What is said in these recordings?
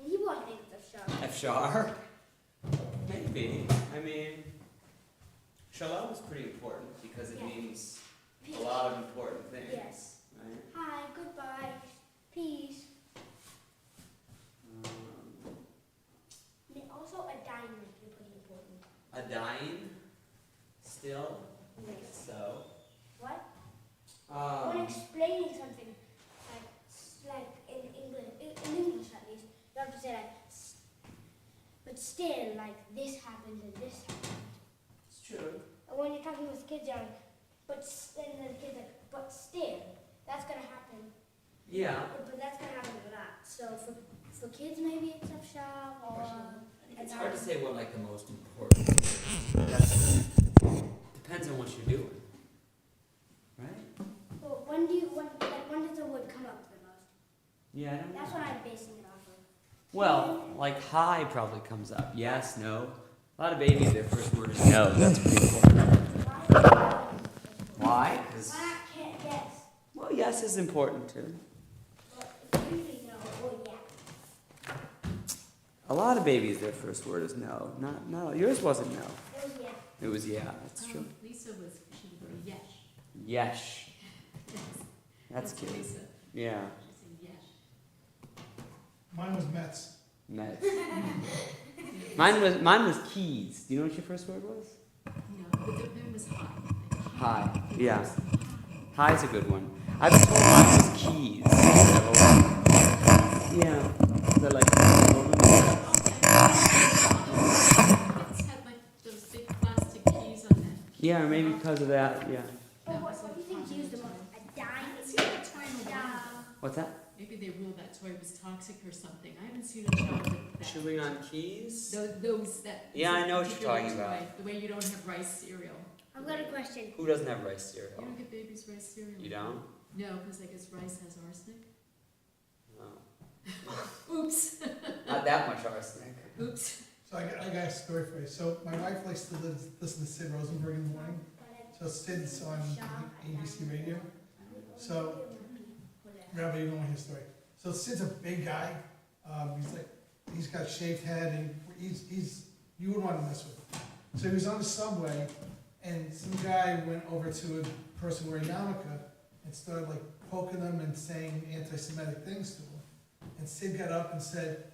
He won't think it's Afshar? Maybe. I mean, shalom is pretty important because it means a lot of important things. Yes. Right? Hi, goodbye, peace. Also, a dine might be pretty important. A dine? Still? Yes. So? What? When explaining something, like in English at least, you have to say like, but still, like this happened and this happened. It's true. And when you're talking with kids, you're like, then the kid's like, but still, that's gonna happen. Yeah. But that's gonna happen a lot. So for kids, maybe it's Afshar or. It's hard to say what like the most important is. Depends on what you're doing. Right? Well, when does the word come up the most? Yeah, I don't know. That's what I'm basing it off of. Well, like hi probably comes up. Yes, no. A lot of babies, their first word is no. That's pretty important. Why? Because. Why not can't yes? Well, yes is important too. Well, it's usually no or yeah. A lot of babies, their first word is no. Not no. Yours wasn't no. It was yeah. It was yeah. That's true. Lisa she would go yesh. Yesh. That's cute. Lisa. Yeah. She said yesh. Mine was Mets. Mets. Mine was keys. Do you know what your first word was? No, but the name was high. Hi. Yeah. Hi's a good one. I've been told mine was keys. Yeah. They're like. It's had like those big plastic keys on them. Yeah, maybe because of that. Yeah. But what do you think used the most? A dime? What's that? Maybe they ruled that toy was toxic or something. I haven't seen a child with that. Chewing on keys? Those that. Yeah, I know what you're particular talking toy, about. The way you don't have rice cereal. I've got a question. Who doesn't have rice You cereal? don't give babies rice cereal. You don't? No, because I guess rice has arsenic. No. Oops. Not that much arsenic. Oops. So I got a story for you. So my wife likes to listen to Sid Rosenberg in the morning. So Sid's on ABC radio. So, Rabbi, you don't want his story. So Sid's a big guy. He's got shaved head, and you wouldn't want to mess with him. So he was on the subway, and some guy went over to a person wearing yarmulke and started like poking them and saying anti-Semitic things to him. And Sid got up and said,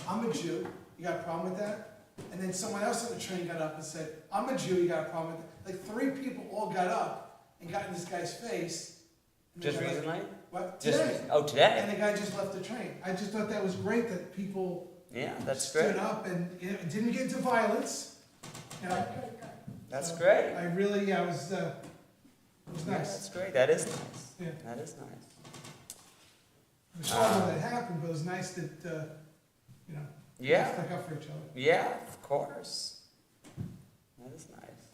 "I'm a Jew. You got a problem with that?" And then someone else on the train got up and said, "I'm a Jew. You got a problem with that?" Like 3 people all got up and got in this guy's face. And the Just guy, like, recently? what? Just Today. oh, today? And the guy just left the train. I just thought that was great that people Yeah, that's stood great. up and didn't get into violence. You know, That's so great. I really, it was Yeah, nice. that's great. That is nice. Yeah. That is nice. It was horrible that happened, but it was nice that, you know, Yeah. stuck up for each other. Yeah, of course. That is nice.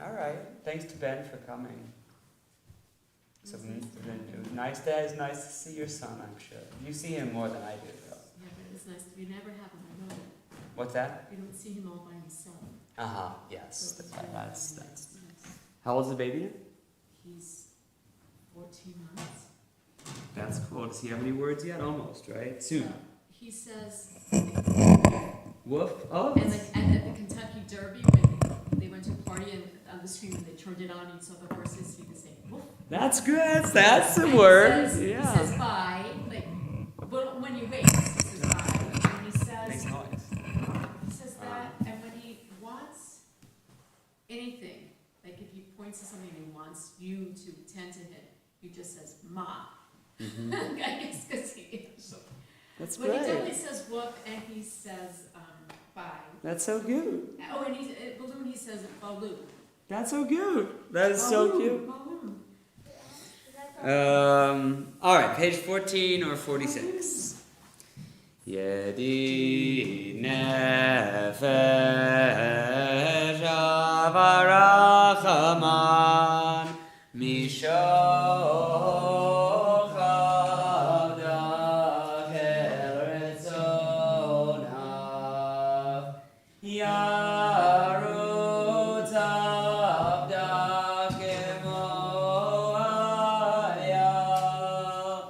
All right. Thanks to Ben for coming. So it's nice to see your son, I'm sure. You see him more than I do, though. Yeah, but it's nice. We never have him. I know that. What's that? We don't see him all by himself. Yes. So it's That's nice. How old's the baby? He's 14 months. That's cool. Does he have any words yet? Almost, right? Soon. He says, Woof. Oh. and like at the Kentucky Derby, when they went to a party and on the screen when they turned it on, you saw the horses, he was saying, woof. That's good. That's some And words. He Yeah. says bye, like, well, when you wait, he says bye. And he Makes says, noise. he says that, and when he wants anything, like if he points to something and he wants you to tend to him, he just says ma. Mm-hmm. I guess because he. That's But he great. definitely says whoop and he says bye. That's so cute. Oh, and he's balloon. He says balloon. That's so cute. That is so cute. Balloon. All right, page 14 or 46. Yedi nefesh avarachaman mishoch avdach el retzonav yarutz avdach emo ayah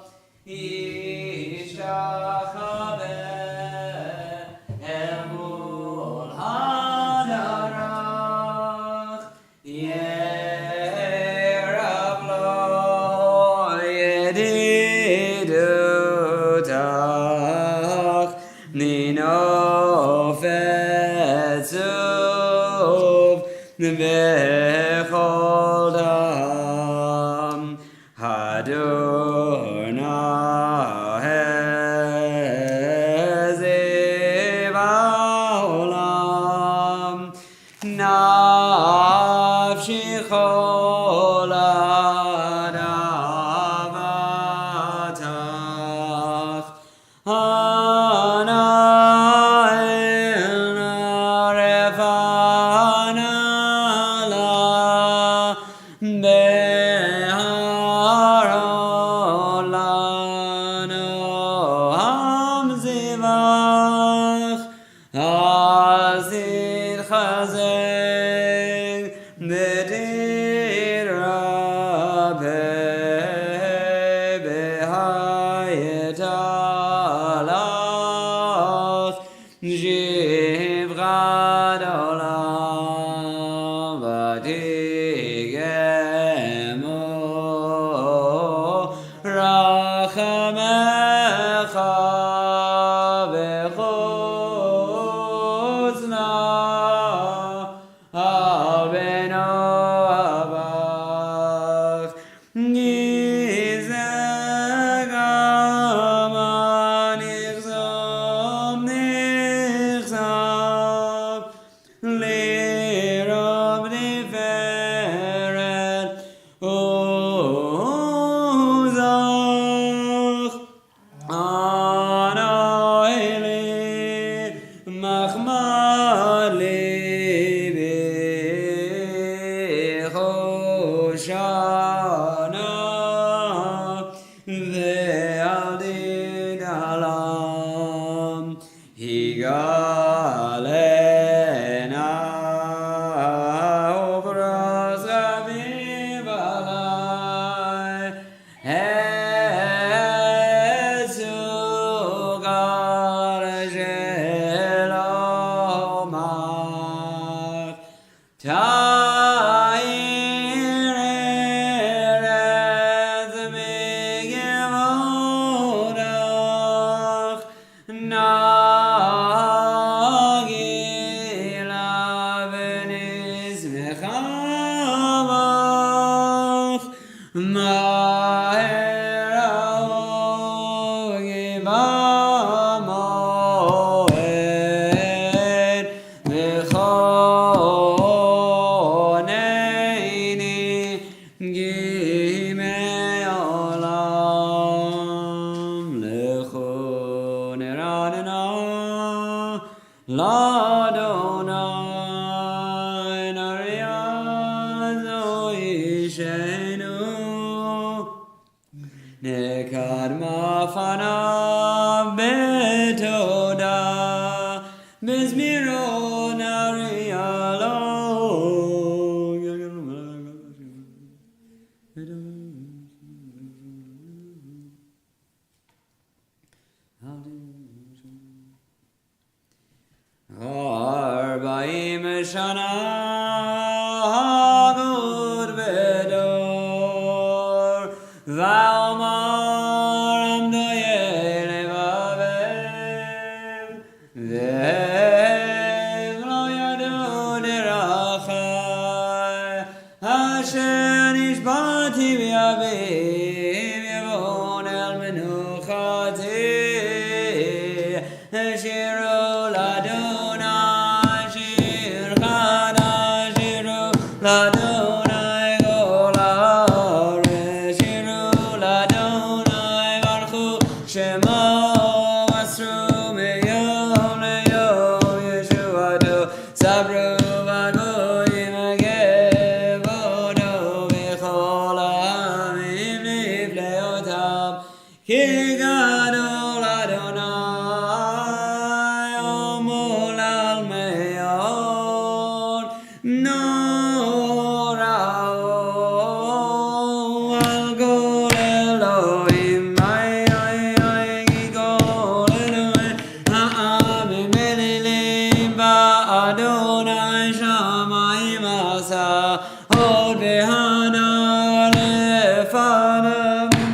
Behana,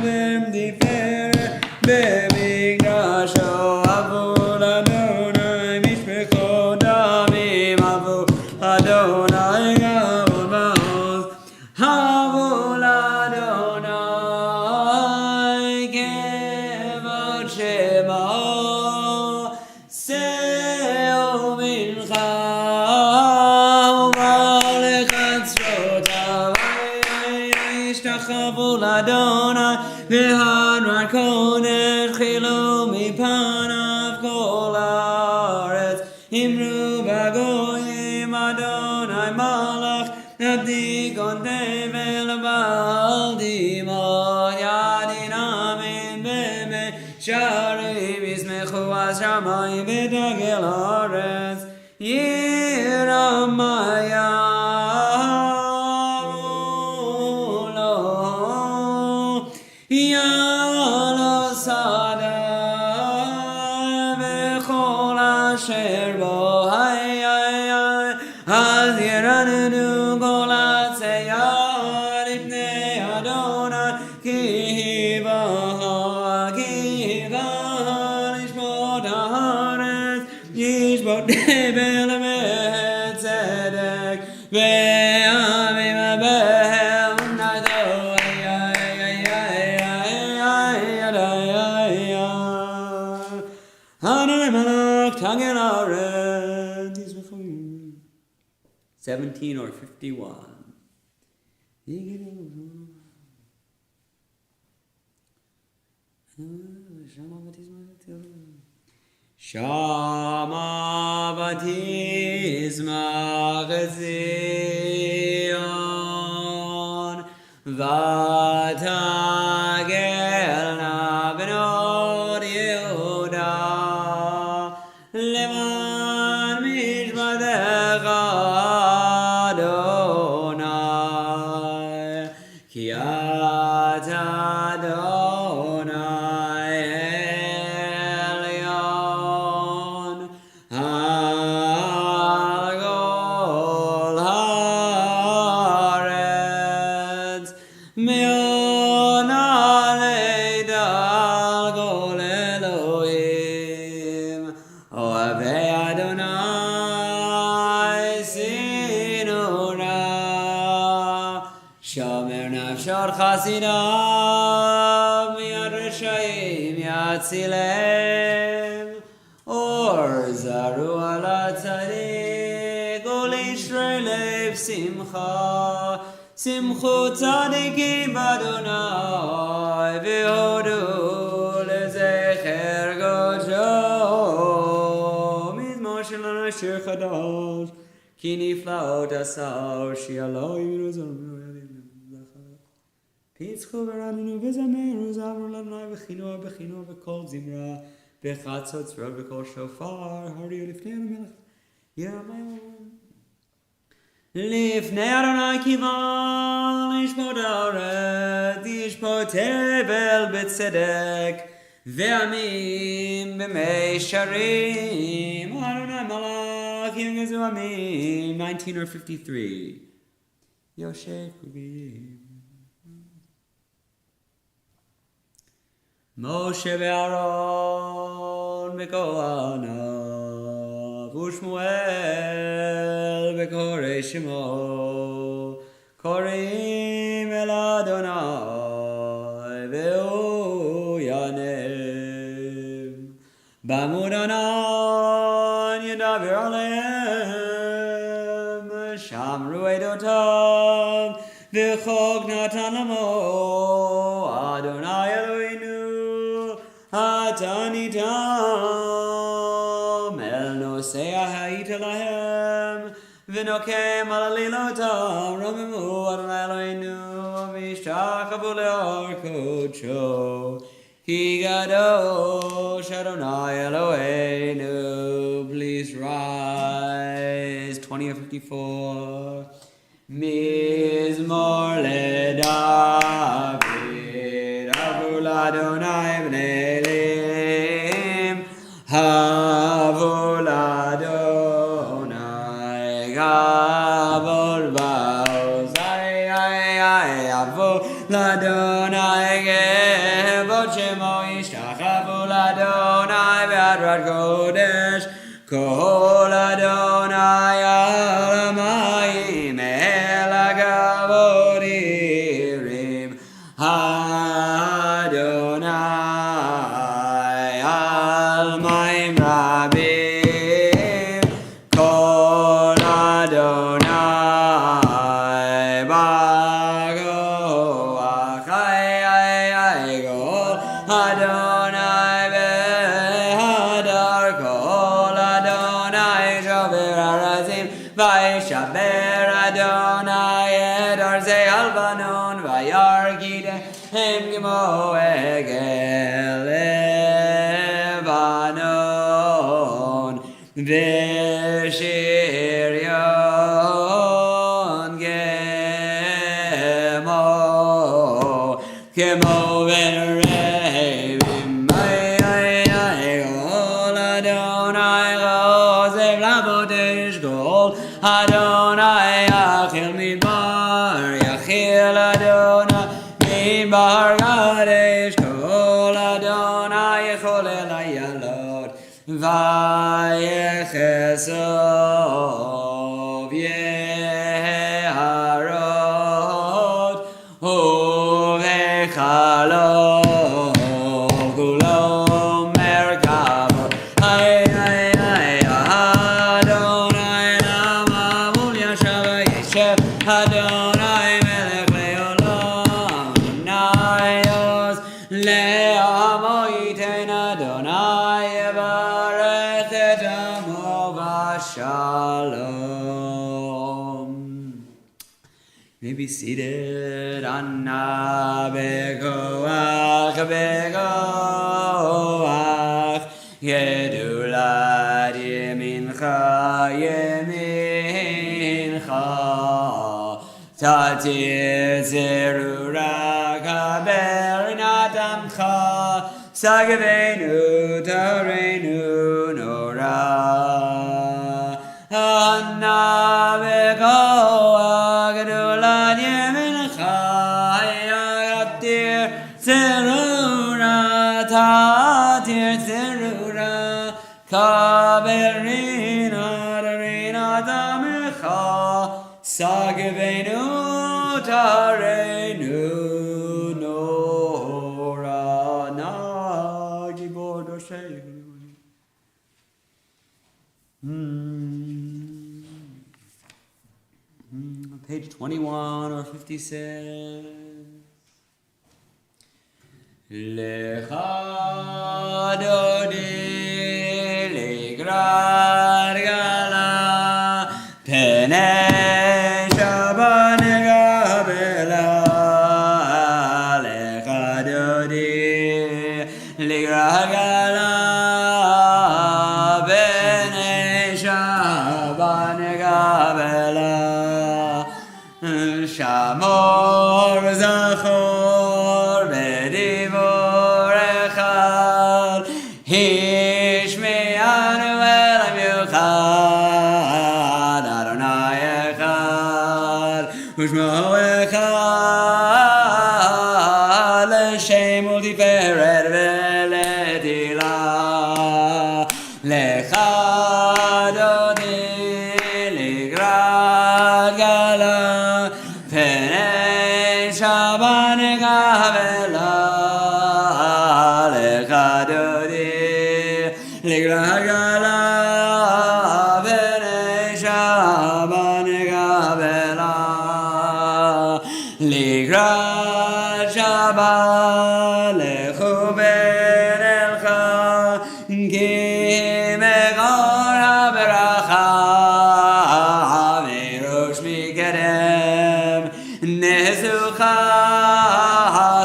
Bim, di Fair, Adonai kodesh chilu mipanav kol haaretz. Imru bagoyim Adonai malach abdi kon tevel ba'al dimon yadin amin b'mei sharim yismechu hashamayim v'dagel haaretz yiramaya lo yalo sada v'chol asher bo al yiranenu kol hatzeyar ipnei Adonai ki hiva lishmot haaretz yishbot nebel v'tzedek ve'amim behem nado Adonai malach tagel haaretz 17 or 51. Shama batisma Zion v'tagelna b'not Yehuda leman mishpatecha Adonai ki ata Adonai Elyon al kol haaretz me'on aleida al kol Elohim ohavei Adonai sinura shomer nafshot chasidav miyad reshayim yatzilem or zaru ala tzadik ol yishrei lev simcha simchu tzadikim b'Adonai v'hodu lezecher godsho mizmor shel shir chadash ki niflaot asar shi'aloi Yerushalayim Pitzchu v'raninu v'zameru zavru l'Adonai v'chino v'chino v'kol zimra v'chatzot tzra v'kol shofar hariu lifnei HaMelech Yiramayim Lifnei Adonai kivan lishpot haaretz yishpot tevel b'tzedek ve'amim b'mei sharim Adonai malach yingezu amim 19 or 53 Yosef Kubim Moshe ve'Aaron bekohanav u'Shmuel bekorei Shemo koreim el Adonai ve'hu yanem b'amud anan yedaber aleim shamru edotav v'chok natan lamo Adonai Eloheinu Atanitam el nosea ha'ita lahem v'nokem al alilotam romimu Adonai Eloheinu v'ishtachavu le'or kodsho ki gadosh Adonai Eloheinu. Please rise 20 or 54 Mizmor leDavid Havu l'Adonai b'nei Elim Havu l'Adonai Gavod v'aoz Havu l'Adonai Gevod Shemo Yishtachavu l'Adonai V'adrat Kodesh Kol Adonai al hamayim el hagavod irim Adonai al mayim rabim Kol Adonai bago achai Kol Adonai behadar kol Adonai shaber harazim Vaishaber Adonai et arzei albanon Vayargidehem gimo egel Lebanon Veshirion gemo Kemo venerevim Gol Adonai Gozev Labodesh Gol Adonai Achil Midbar Yachil Adonai Midbar Gadesh Gol Adonai Yechol El Hayalot Vayechesov Yeharot Uvechalot Gulom Merkavo Adonai Namamul Yashav Yeshev Adonai Melech Leolam Nayos Le'amo Yitein Adonai Yevarech et Amo V'Shalom. May be seated. Anna bekoach bekoach Gedulat yemincha yemincha Tatir zerura kaber natamcha Sagavenu tarenu nora Anna bekoach Gedulat yemincha Yatir zerura tatir zerura Kaberina darina damecha Sagavenu tarenu nora Nagibor doshei Page 21 or 56 Lecha dodi ligrad gala Penei shaban gabela Lecha dodi ligrad gala Penei shaban gabela Shamor zachor bedivor echad Hishme'anu elam yuchad Adonai echad Ushmo echad L'shem u'tiferet ve'letila Lecha dodi ligrad gala Penei shaban gavela Lecha dodi ligrad gala Penei shaban gavela Ligrad shaban lechu ben elcha Ki megor haberacha Virush mikedem Nezucha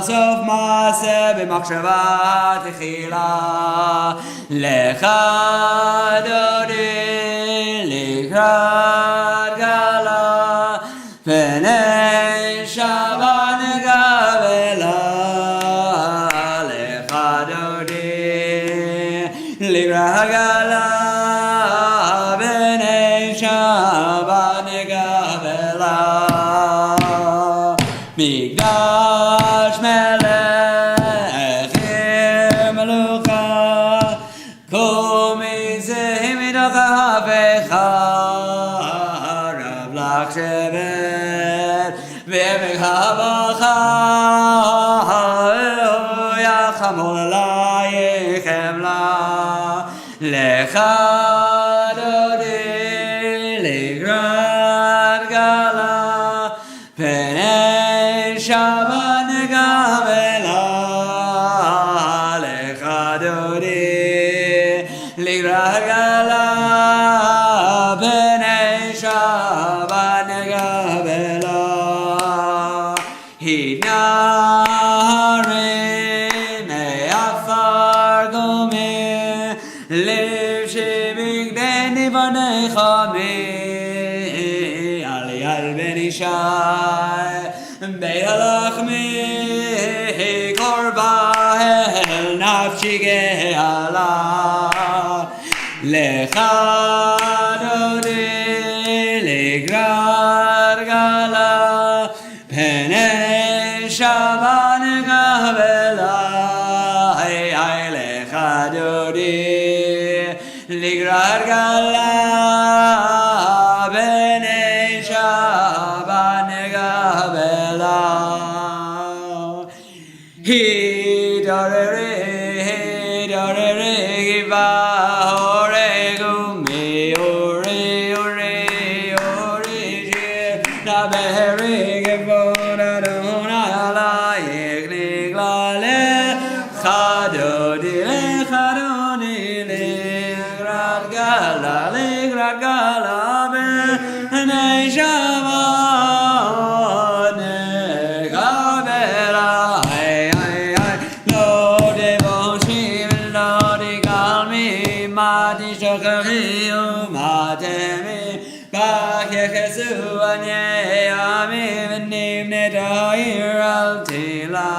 sof maaseh b'machshava tchila Lecha dodi ligrad gala Penei shaban gavela Lecha dodi ligrad gala Penei shaban gavela Migdash melech melucha Kol mizeh midocha havecha Rav lach shevet Ve'emecha bacha Yachamol alayechem la Lecha dodi ligrad gala Penei shaban gavela Ligradgala B'nei Shabbat Negabela Hinarin Afar Gomer Lev Shebigdeni Vanei Chami Ali Al Ben Ishai Beit HaLachmi Korba El Nafshi Gehala Lecha Dodi Ligradgala Pnei Shabbat Negabela Lecha Dodi Ligradgala Pnei Shabbat Negabela Hidorere Giva Ore Gumi Ore Ore Ore Na Beheri Gevona Dona Ala Yigla Le Chadodi Le Chadodi Le Gradgala B'nei Shabbat Negabela Lo devoshim Lo digalmi Mati shokari Umatemi Bach yechesu Anye Ami V'nim Netayir Al Tila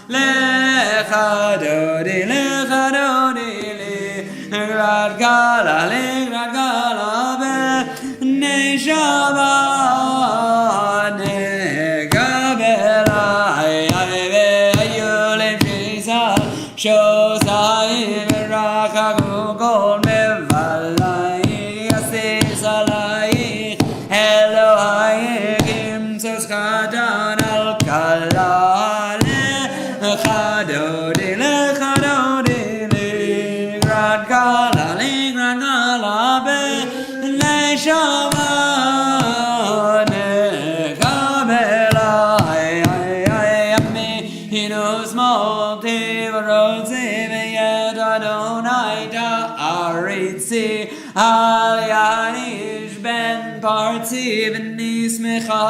Lechadodi Ligradgala B'nei Shabbat Negabela Ve'ayulim Shizal Shosayim V'rachagu Kol Mevalayich Yasis Alayich Elohayich Imtzos Chadan Al Kala Lechadodi Ligradgala B'nei Shabbat Negabela Hinus Molti V'rodzi V'yed Adonai Ta'aritzi Al Yanish Ben Parti V'nismecha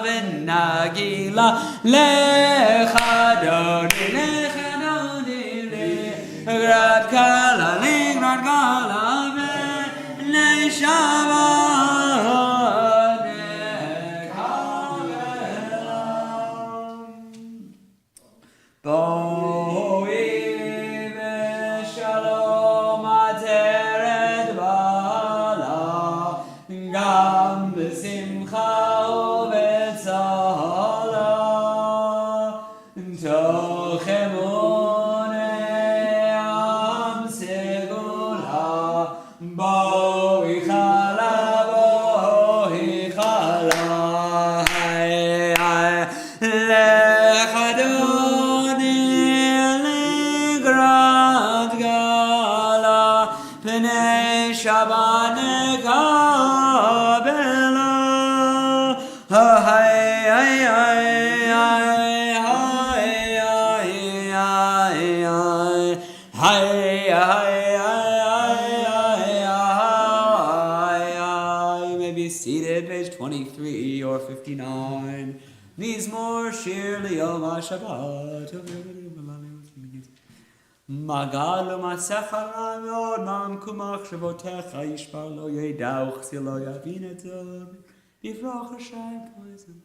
V'nagila Lechadodi Ligradgala B'nei Shabbat Negabela Boi V'shalom Ateret Bala Gam B'simcha U'b'tzola Tochemonei Am Segula Boi Chala Lechadodi Ligradgala P'nei Shabbat Negabela You may be seated, page 23 or 59. Mizmor Shir Liyom HaShabbat. Magal u'matzach ha'ramod ma'am kumach shavotecha yishbar lo yedauch si lo yavin etzom bivrach Hashem poison.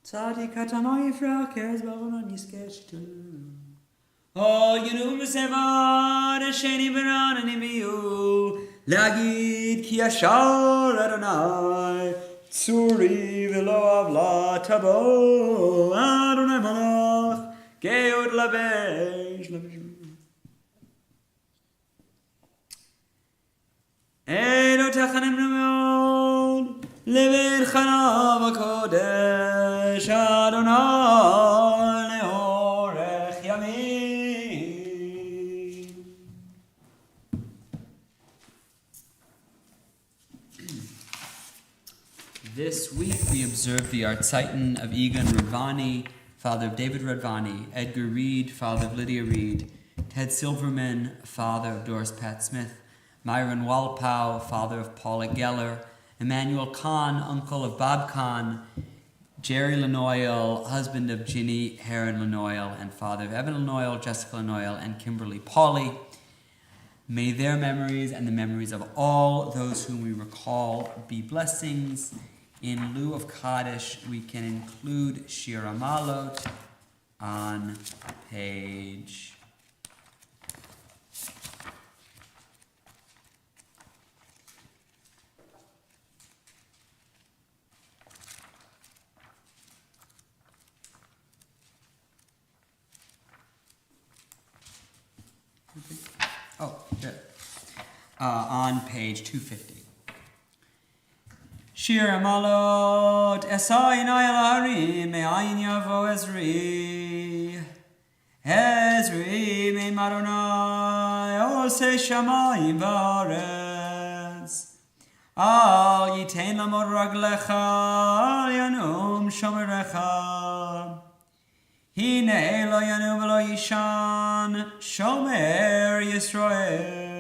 Tzadik hatama yifrach kerz ba'avonon yiskeshtu. Oh, yinu m'sevad ha'sheni beran animiyu lagid ki yashar Adonai tzuri v'lo avla tabo Adonai malach Geod lavesh Edo techanim numod Leved chanav HaKodesh Adonai leorech yamin. This week we observe the Artziton of Egan Radvani, father of David Radvani, Edgar Reed, father of Lydia Reed, Ted Silverman, father of Doris Pat Smith, Myron Walpow, father of Paula Geller, Emmanuel Kahn, uncle of Bob Kahn, Jerry Lanoyle, husband of Ginny Heron Lanoyle, and father of Evan Lanoyle, Jessica Lanoyle, and Kimberly Pauley. May their memories and the memories of all those whom we recall be blessings. In lieu of Kaddish, we can include Shir Amalot on page 250. Shir Amalot Esayin Ayalarim Me'ayin Yavo Ezri Ezri Me'madonai Ose Shamayim V'aretz Al Yitein Lamod Raglecha Al Yanum Shomerecha Hine Lo Yanu V'lo Yishan Shomer Yisrael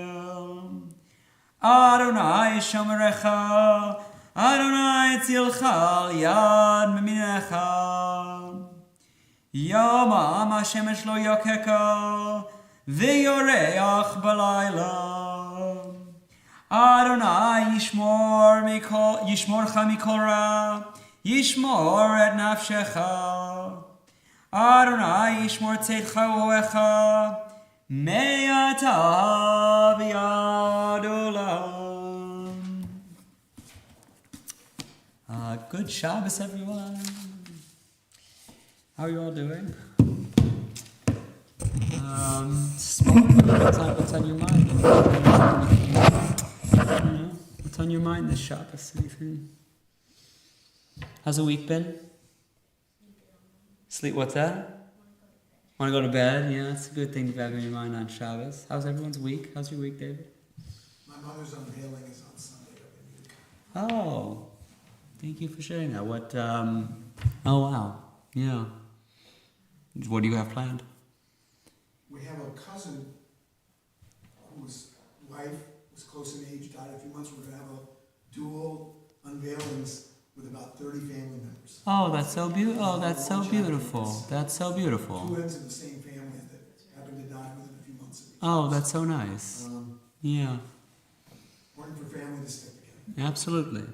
Adonai Shomerecha Adonai tzilcha yad meminecha Yomam hashemesh lo yokeka v'yoreach balayla Adonai yishmorcha mikol ra yishmor et nafshecha Adonai yishmor tzedcha u'echa me'ata v'yad olam. Good Shabbos, everyone. How are you all doing? What's on your mind? What's on your mind this Shabbos? Anything? How's the week been? Sleep? What's that? Want to go to bed? Yeah, it's a good thing to have in your mind on Shabbos. How's everyone's week? How's your week, David? My mother's unveiling is on Sunday. Oh. Thank you for sharing that. Oh wow. Yeah. What do you have planned? We have a cousin whose wife was close in age, died a few months. We're going to have a dual unveilings with about 30 family members. Oh, that's so beautiful. Oh, that's so beautiful. That's so beautiful. Two ends of the same family that happened to die within a few months of each Oh, other. that's so nice. Yeah. Important for family to stick together. Absolutely.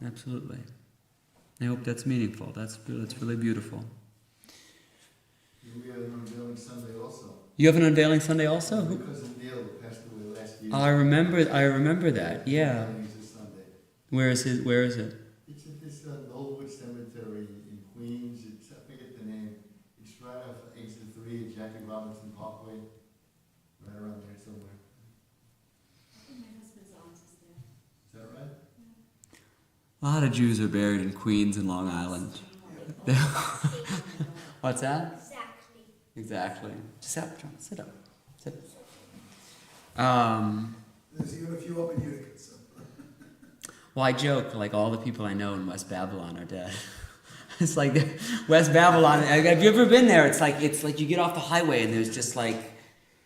Absolutely. I hope that's meaningful. That's really beautiful. We have an unveiling Sunday also. You have an unveiling Sunday also? My cousin Neil passed away last year. I remember that. Yeah. It's a Sunday. Where is it? It's at this Knollwood Cemetery in Queens. I forget the name. It's right off exit 3 at Jackie Robinson Parkway. Right around there somewhere. I think my husband's aunt is there. Is that right? A lot of Jews are buried in Queens and Long Island. What's that? Exactly. Just sit up. Sit. There's even a few up in Utica. So. Well, I joke, like all the people I know in West Babylon are dead. It's like West Babylon. Have you ever been there? It's like you get off the highway and there's just like,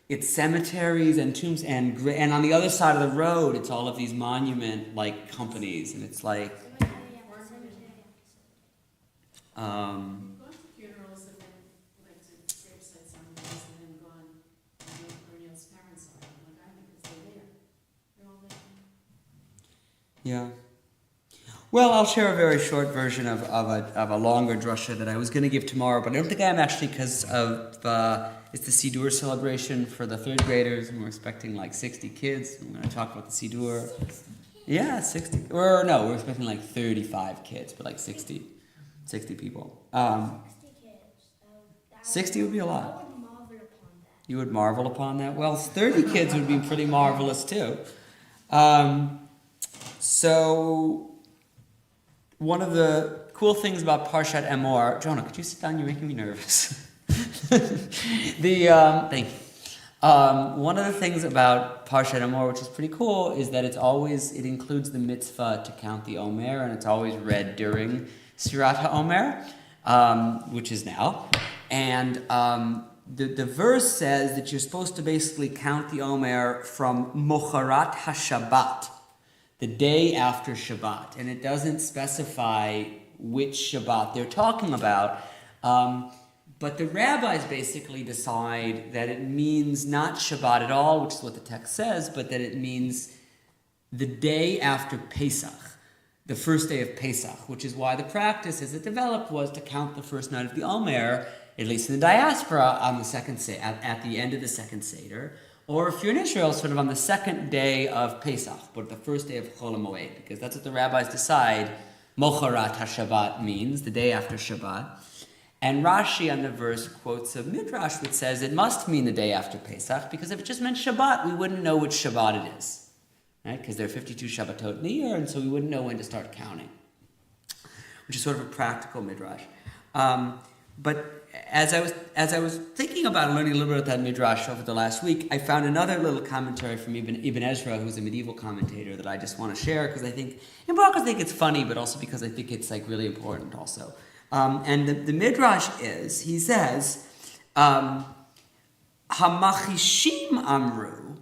it's cemeteries and tombs and on the other side of the road, it's all of these monument like companies, and it's like. Gone to funerals and then went to gravesites on those and then gone where Neil's parents are. I'm like, I think it's there. They're all there. Yeah. Well, I'll share a very short version of a longer drasha that I was going to give tomorrow, but I don't think I am actually because of it's the Siddur celebration for the third graders, and we're expecting like 60 kids. I'm going to talk about the Siddur. Yeah, 60. Or no, we're expecting like 35 kids, but like 60 people. 60 would be a lot. You would marvel upon that? Well, 30 kids would be pretty marvelous too. So, one of the cool things about Parshat Emor, Jonah, could you sit down? You're making me nervous. Thank you. One of the things about Parshat Emor, which is pretty cool, is that it includes the mitzvah to count the Omer, and it's always read during Sirat HaOmer, which is now. And the verse says that you're supposed to basically count the Omer from Mocharat HaShabbat, the day after Shabbat. And it doesn't specify which Shabbat they're talking about. But the rabbis basically decide that it means not Shabbat at all, which is what the text says, but that it means the day after Pesach, the first day of Pesach, which is why the practice as it developed was to count the first night of the Omer, at least in the diaspora, on the second at the end of the second Seder, or if you're in Israel, sort of on the second day of Pesach, but the first day of Chol HaMoed, because that's what the rabbis decide Mocharat HaShabbat means, the day after Shabbat. And Rashi on the verse quotes a midrash which says it must mean the day after Pesach, because if it just meant Shabbat, we wouldn't know which Shabbat it is, right? Because there are 52 Shabbatot in the year, and so we wouldn't know when to start counting, which is sort of a practical midrash. But as I was thinking about learning a little bit about that midrash over the last week, I found another little commentary from Ibn Ezra, who's a medieval commentator, that I just want to share because I think, in part because I think it's funny, but also because I think it's like really important also. And the midrash is, he says, Hamachishim Amru,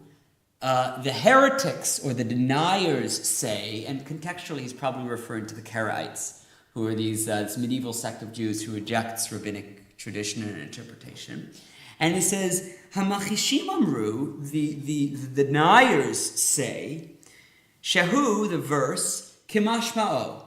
the heretics or the deniers say, and contextually he's probably referring to the Karaites, who are this medieval sect of Jews who rejects rabbinic tradition and interpretation. And he says, Hamachishim Amru, the deniers say, Shehu, the verse, Kimashma'o,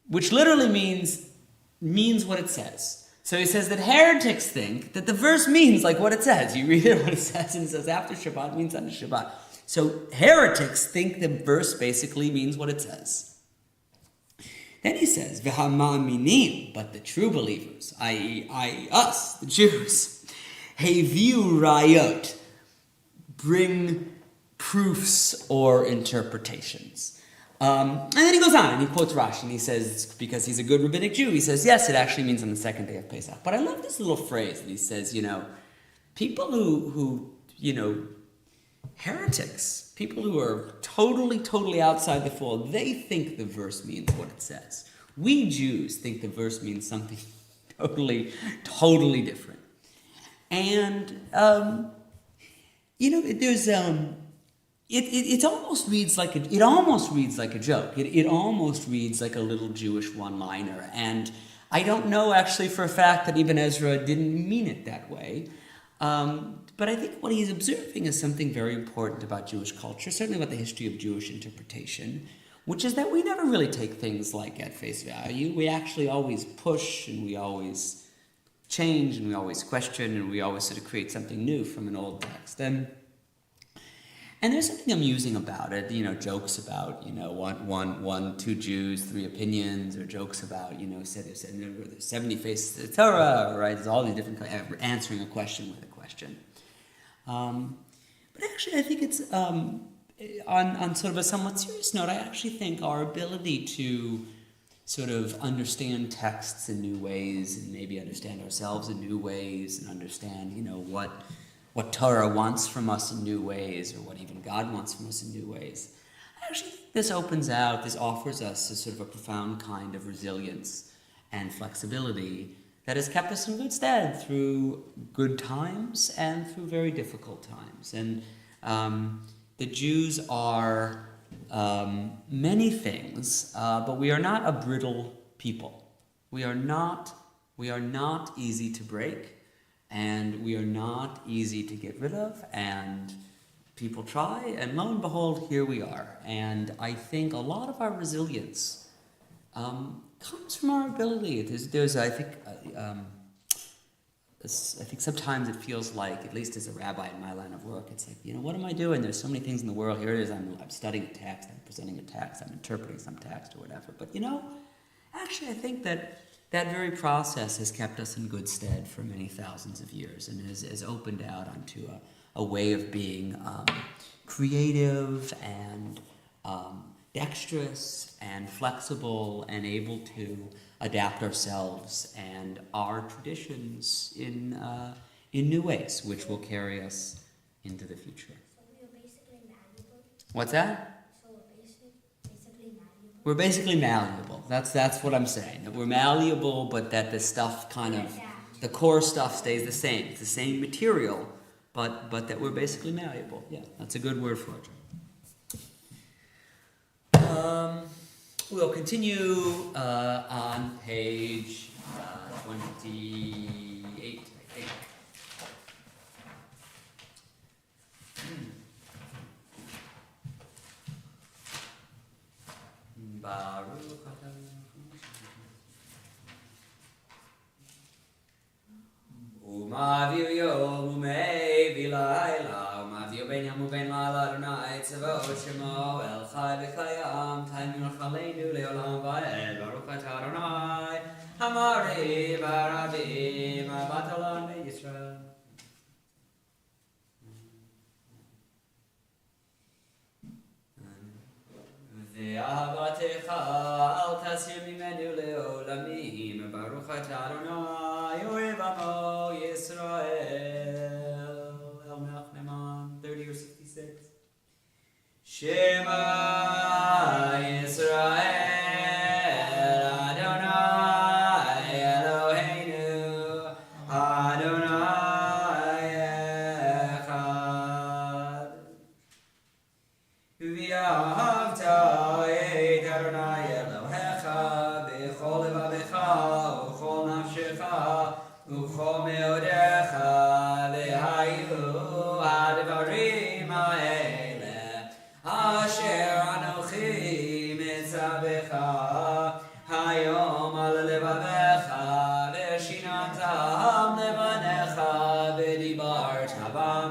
which literally means what it says. So he says that heretics think that the verse means like what it says. You read it what it says, and it says after Shabbat means under Shabbat. So heretics think the verse basically means what it says. Then he says, V'hama'aminim, but the true believers, i.e. us, the Jews, Heviu rayot, bring proofs or interpretations. And then he goes on and he quotes Rashi and he says, because he's a good rabbinic Jew, he says, yes, it actually means on the second day of Pesach. But I love this little phrase that he says, people who heretics, people who are totally outside the fold, they think the verse means what it says. We Jews think the verse means something totally different. And, there's... It almost reads like a joke. It almost reads like a little Jewish one-liner. And I don't know actually for a fact that Ibn Ezra didn't mean it that way. But I think what he's observing is something very important about Jewish culture, certainly about the history of Jewish interpretation, which is that we never really take things like at face value. We actually always push and we always change and we always question and we always sort of create something new from an old text. And there's something amusing about it, jokes about, two Jews, three opinions, or jokes about, there's 70 faces to the Torah, right? There's all these different answering a question with a question. But actually, I think it's, on sort of a somewhat serious note, I actually think our ability to sort of understand texts in new ways and maybe understand ourselves in new ways and understand, what Torah wants from us in new ways, or what even God wants from us in new ways. Actually, this offers us a sort of a profound kind of resilience and flexibility that has kept us in good stead through good times and through very difficult times. And the Jews are many things, but we are not a brittle people. We are not easy to break. And we are not easy to get rid of, and people try, and lo and behold, here we are. And I think a lot of our resilience comes from our ability. I think sometimes it feels like, at least as a rabbi in my line of work, it's like, what am I doing? There's so many things in the world. Here it is, I'm studying a text, I'm presenting a text, I'm interpreting some text or whatever. But actually I think that very process has kept us in good stead for many thousands of years and has opened out onto a way of being creative and dexterous and flexible and able to adapt ourselves and our traditions in new ways, which will carry us into the future. So we are basically malleable? What's that? So we're basically malleable? We're basically malleable. That's what I'm saying. That we're malleable, but that the stuff kind of the core stuff stays the same. It's the same material, but that we're basically malleable. Yeah, that's a good word for it. We'll continue on page 28, I think. Baruch Umaviu yom umei vilayla Umaviu ben yom uben lala Adonai tzavot shemo El chai v'chayam Taimur chaleinu leolam va'ed Baruch atah Adonai Hamari barabim Abatalan ve'Yisrael. Ve'avatecha al tasir mimenu leolamim Baruch atah Adonai Ohev amo Yisrael. El Melech Neman 30 or 66. Shema Yisrael Adonai Eloheinu Adonai Echad. V'ahavta et Adonai Elohecha b'chol levavecha u'chol nafshecha u'chol meodecha v'hayu advarim ha'ele asher anochi mitzavecha hayom al levavecha v'shinatam levanecha v'dibart bam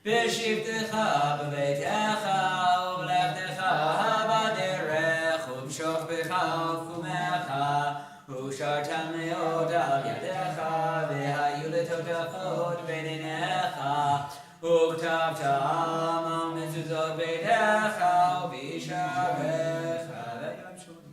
v'shivtecha b'beitecha Ushartam leod al yadecha v'hayu letotachot beinecha uktavtam al mezuzot beitecha v'isharecha v'yam shom.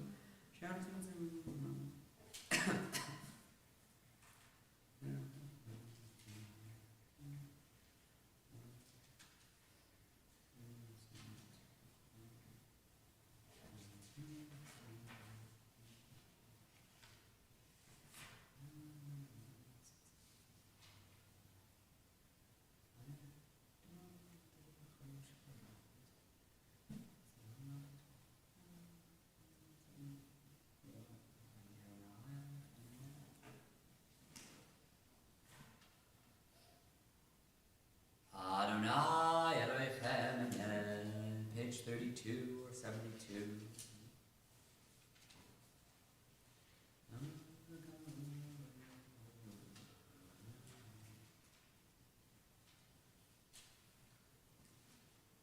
Adonai Elohim, page 32 or 72.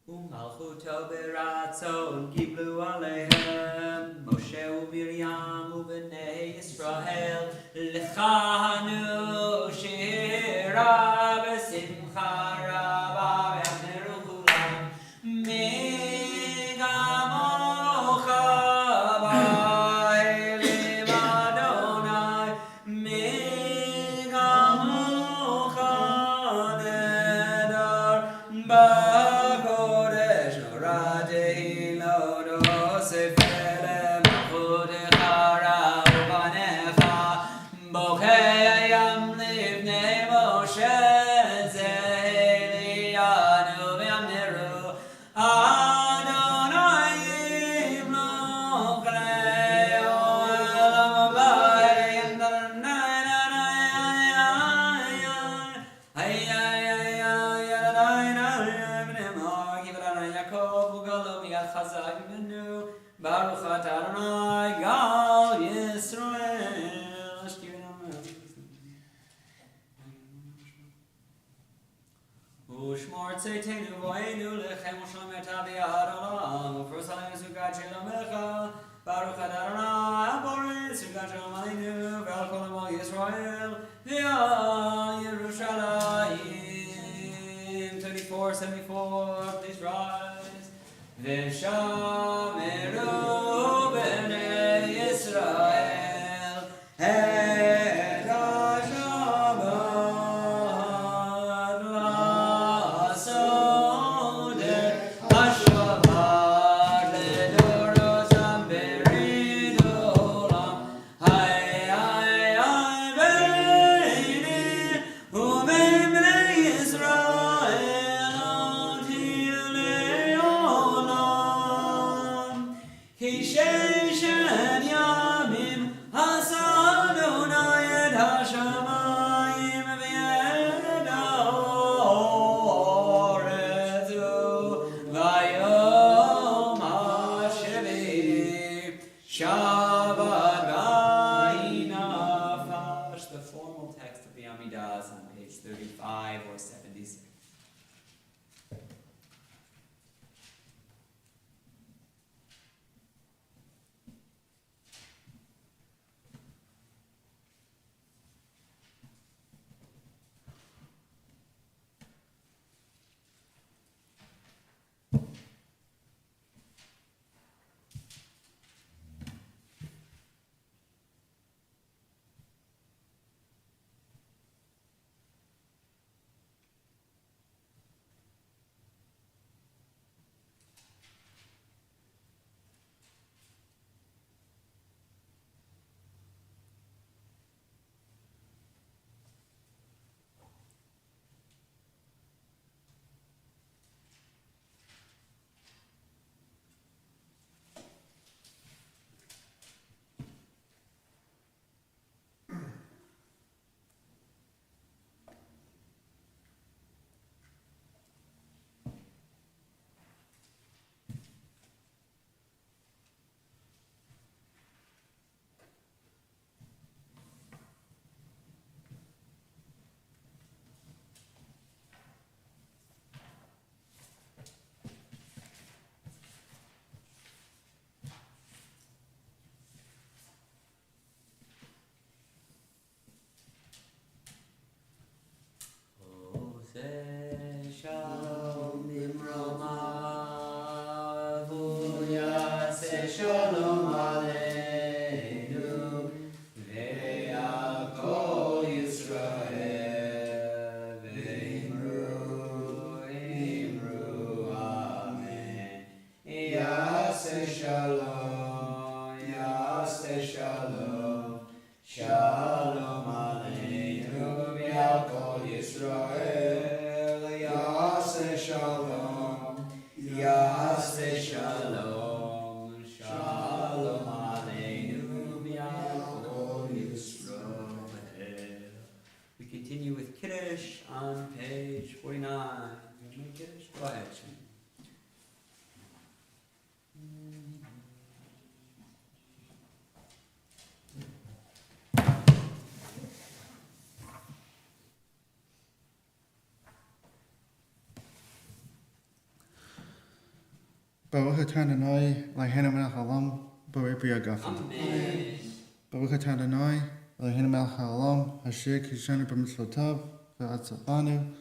Umalchuto beratzon kiblu aleihem Moshe uMiriam u'bnei Yisrael lechanu shira b'simcha rabba v'yamneru kulam migamocha ba'elim Adonai migamocha nedar ba'kodesh noratehi lodo seferem chudecha ra'ubanecha bokei ayam livnei Moshe ze'elianu v'yamneru Adonai yimloch le'olam v'ayim Baruch atah Adonai Gal Yisrael. Ushmor tzeitenu v'oinu lechem u'shalom et aviyad olam u'fros aleinu sukat shalom lecha Baruch atah Adonai Aborim sukat shalom aleinu v'al kol amo Yisrael v'al Yerushalayim. 34:74. Please rise. V'shameru b'nei Yisrael et ha-Shabbat la'asod et ha-Shabbat le'dorotam berid olam. Hay hay hay beini 75 or 76. We continue with Kiddush on page 49. You make Kiddush? Go ahead, Shane. Baruch atah Adonai, Eloheinu melech haolam, borei pri hagafen. Amen. Baruch atah Adonai, Eloheinu melech haolam, asher kishanu b'mitzvotav, v'atzavanu,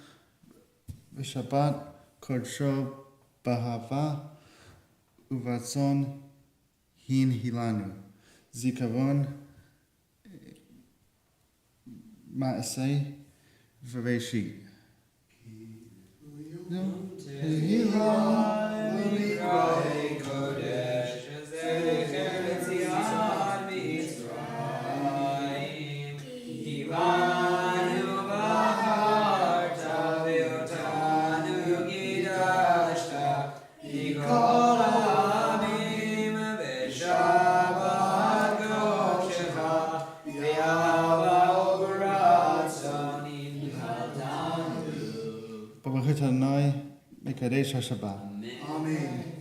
v'shabbat, kodsho, b'ahava, uvatzon, hin hilanu. Zikaron, ma'aseh, v'reishit. Baruch atah Adonai, mekadesh haShabbat. Amen.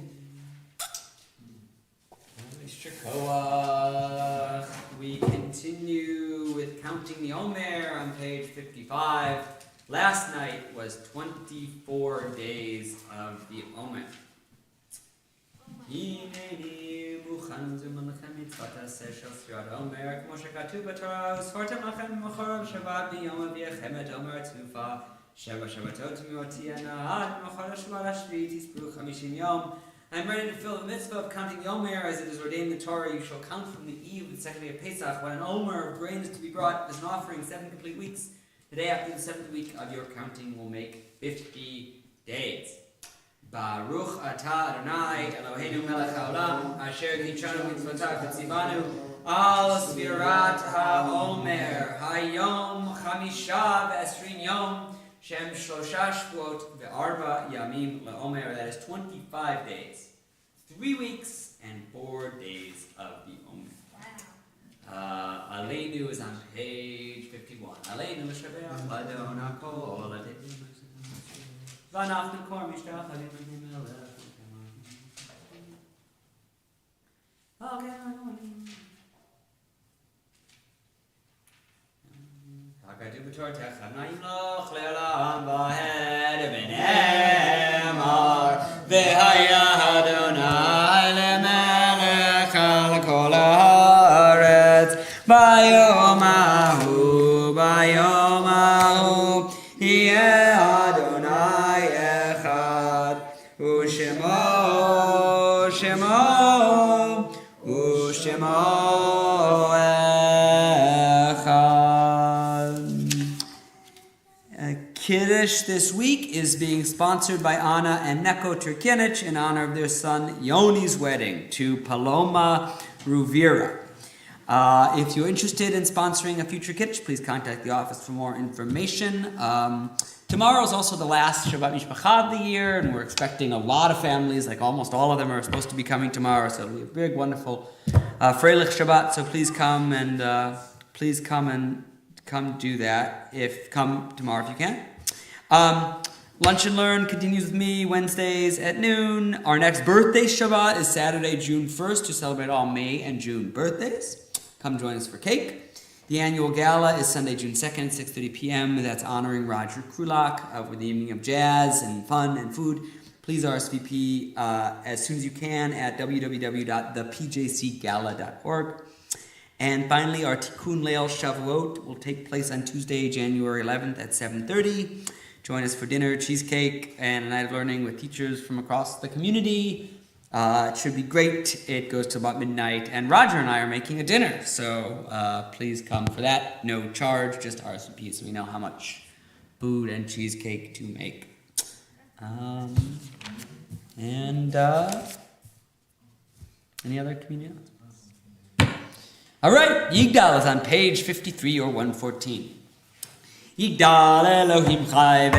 Koach. We continue with counting the Omer on page 55. Last night was 24 days of the Omer. הנני מוכן זומן לכם מצוות עשה של ספירת עומר, כמו שכתוב בתורה, וספרתם לכם מחר בשבת ביום אביכם את עומר צרופה, 7 שבתות תמימות תהיינה, עד מחר השבת השביעית תספרו 50 יום. I'm ready to fill the mitzvah of counting the Omer as it is ordained in the Torah. You shall count from the eve of the second day of Pesach, when an Omer of grain is to be brought as an offering 7 complete weeks. The day after the 7th week of your counting will make 50 days. Baruch atah Adonai Eloheinu melech haolam asher kitshanu mitzvotav v'tzivanu al sfirat haomer hayom chamisha v'esrin yom shem shlosha shvuot ve'arba yamim leomer. That is 25 days, 3 weeks and 4 days of the Omer. Aleinu is on page 51. Aleinu l'shabeach l'adon hakol l'adon. Vanachnu kor mishtach alim melech. Hakadu b'tortech hanayim loch le'olam. Adonai echad. Ushemo, Shemo, Ushemo echad. Kiddush this week is being sponsored by Anna and Neko Turkinich in honor of their son Yoni's wedding to Paloma Ruvira. If you're interested in sponsoring a future Kiddush, please contact the office for more information. Tomorrow is also the last Shabbat Mishpacha of the year, and we're expecting a lot of families, like almost all of them are supposed to be coming tomorrow, so it'll be a big, wonderful Freilich Shabbat, so please come and come do that. Come tomorrow if you can. Lunch and Learn continues with me Wednesdays at noon. Our next birthday Shabbat is Saturday, June 1st, to celebrate all May and June birthdays. Come join us for cake. The annual gala is Sunday, June 2nd, 6:30 p.m. That's honoring Roger Krulak with the evening of jazz and fun and food. Please RSVP as soon as you can at www.thepjcgala.org. And finally, our Tikkun Leil Shavuot will take place on Tuesday, January 11th at 7:30. Join us for dinner, cheesecake, and a night of learning with teachers from across the community. It should be great. It goes to about midnight, and Roger and I are making a dinner, so please come for that. No charge, just RSVP, so we know how much food and cheesecake to make. Any other community announcements? All right, Yigdal is on page 53 or 114. Yigdal Elohim Chai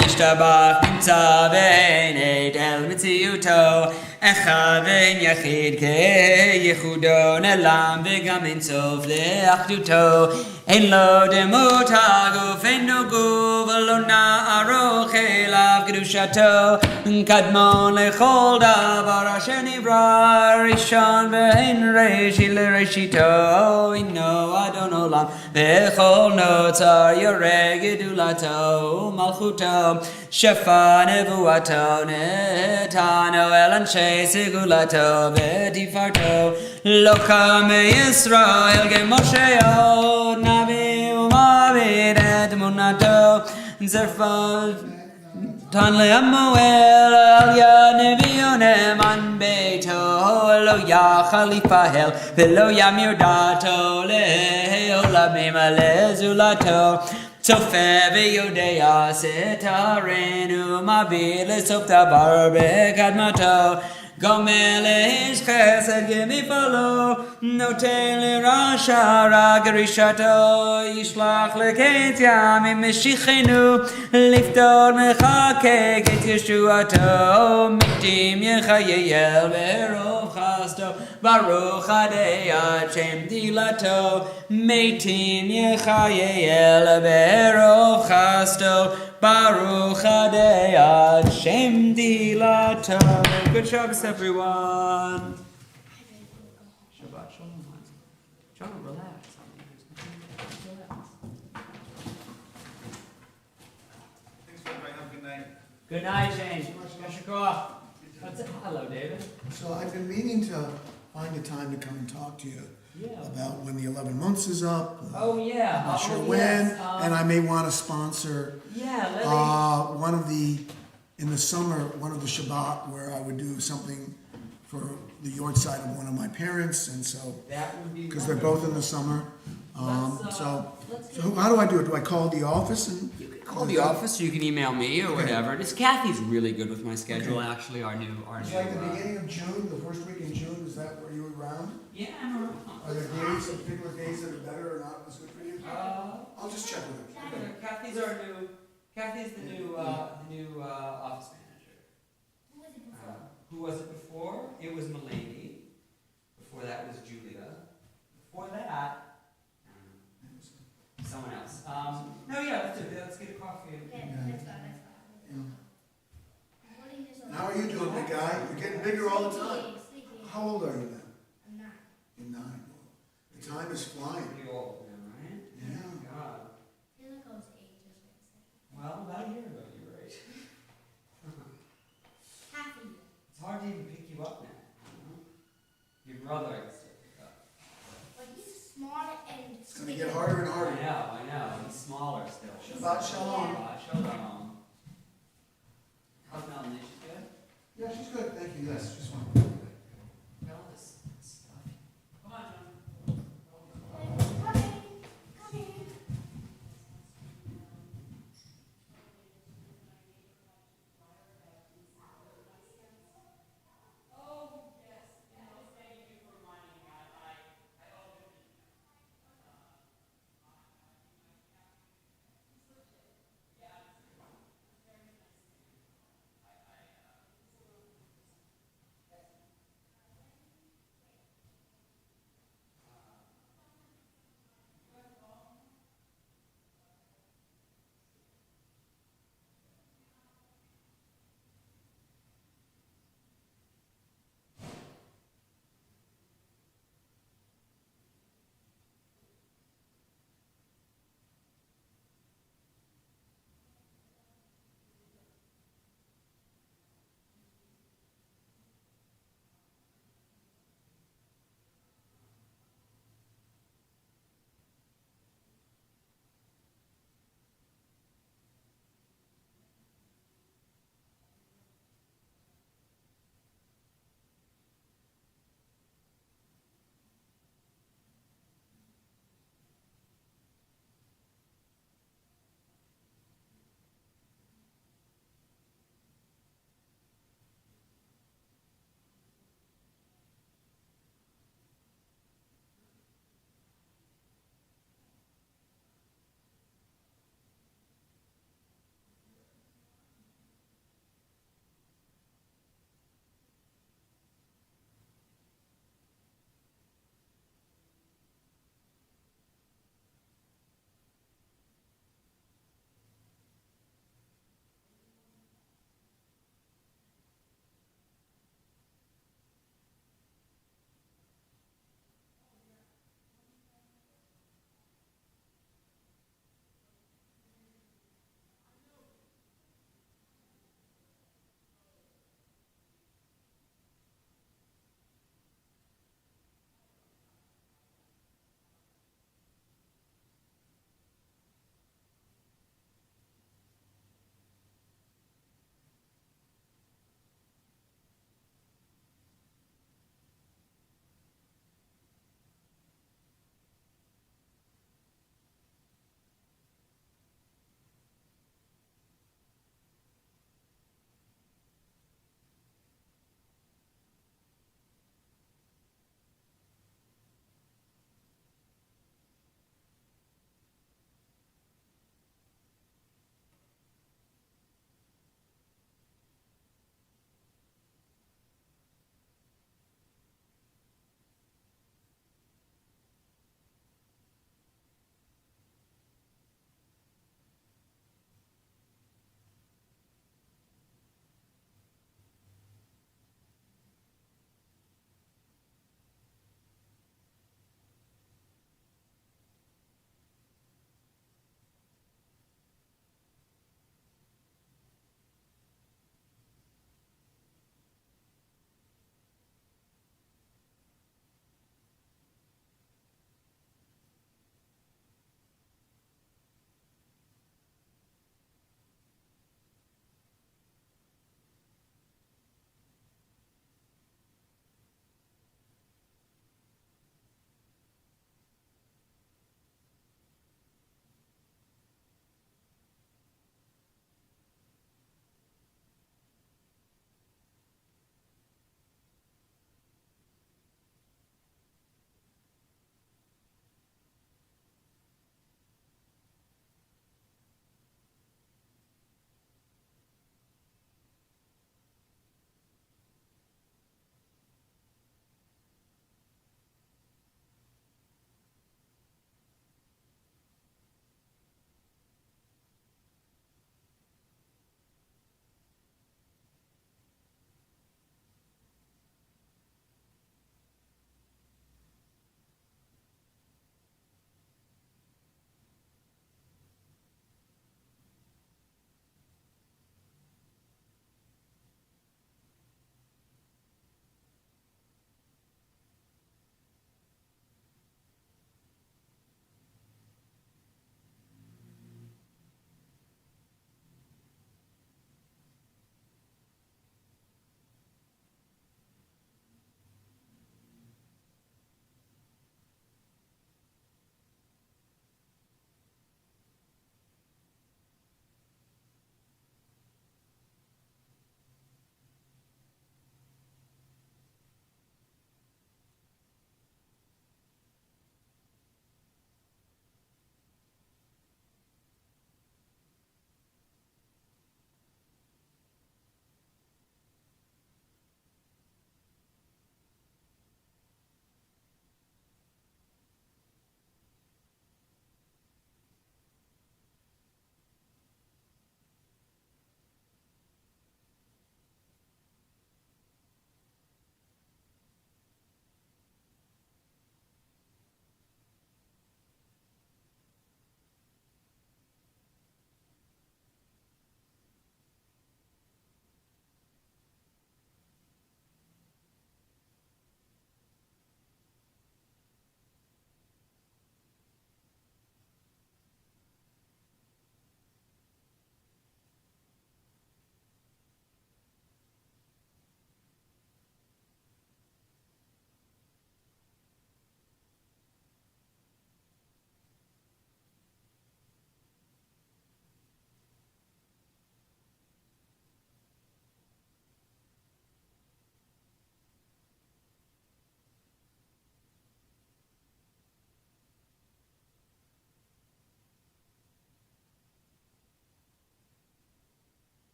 Yishtabach Nimtza Ve'ein El Mitziyuto Echad Ve'ein Yachid Ke Yechudo Nelam V'gam Ein Sof Le'achduto Ein Lo Demut Haguf Ein No Guv Lo Na'aroch Elav Kedushato Kadmon Lechol Davar Asher Nivra Rishon Ve'ein Reishi Le'Reishito Ino Adon Olam V'chol Notzar Gedulato, Malchuto, Shefa Nevuato, Netano, Elanche, Segulato, Vetifarto, Lokame Yisrael, Gemosheo, Navi, Umavid, et Munato, Zerfa, Tanle Amoel, Alya Nevione, Man Beto, Lo Ya Khalifa Hel, Velo Yamir Dato, Leola Mema Lezulato. Sofe v'yodea setarenu mavir lesof davar bekadmato gomel ish chesed gemifalo noten l'rasha ragarishato yishlach leketz yamim meshichenu liftor mechakek et yeshuato mitim yechayel verov chasto baruch adei Hashem dilato Meitim Yechayel Berov Chasto Baruch Adei Hashem Dilato. Good Shabbos, everyone. Shabbat Shalom. John, relax. Thanks for inviting. Have a good night. Good night, Shane. Hello, David. So I've been meaning to find a time to come and talk to you Yeah. about when the 11 months is up. Oh, yeah. I'm not sure Oh, when, yes. and I may want to sponsor Yeah, let me. one of the, in the summer, one of the Shabbat where I would do something for the yard side of one of my parents, and so, That would be because they're both in the summer. Let's How do I do it? Do I call the office and? You can call the office, or you can email me, or whatever. This Kathy's really good with my schedule. Okay. Actually, our new. It's like the beginning of June, the first week in June, is that where you were around? Yeah, I'm around. Are there days, some particular days that are better or not as good for you? I'll just check with her. Okay. Kathy's our new. Kathy's the new office manager. Who was it before? It was Mulaney. Before that was Julia. Before that, someone else. No, yeah, let's do it. Let's get a coffee. How are you doing, big guy? You're getting bigger all the time. How old are you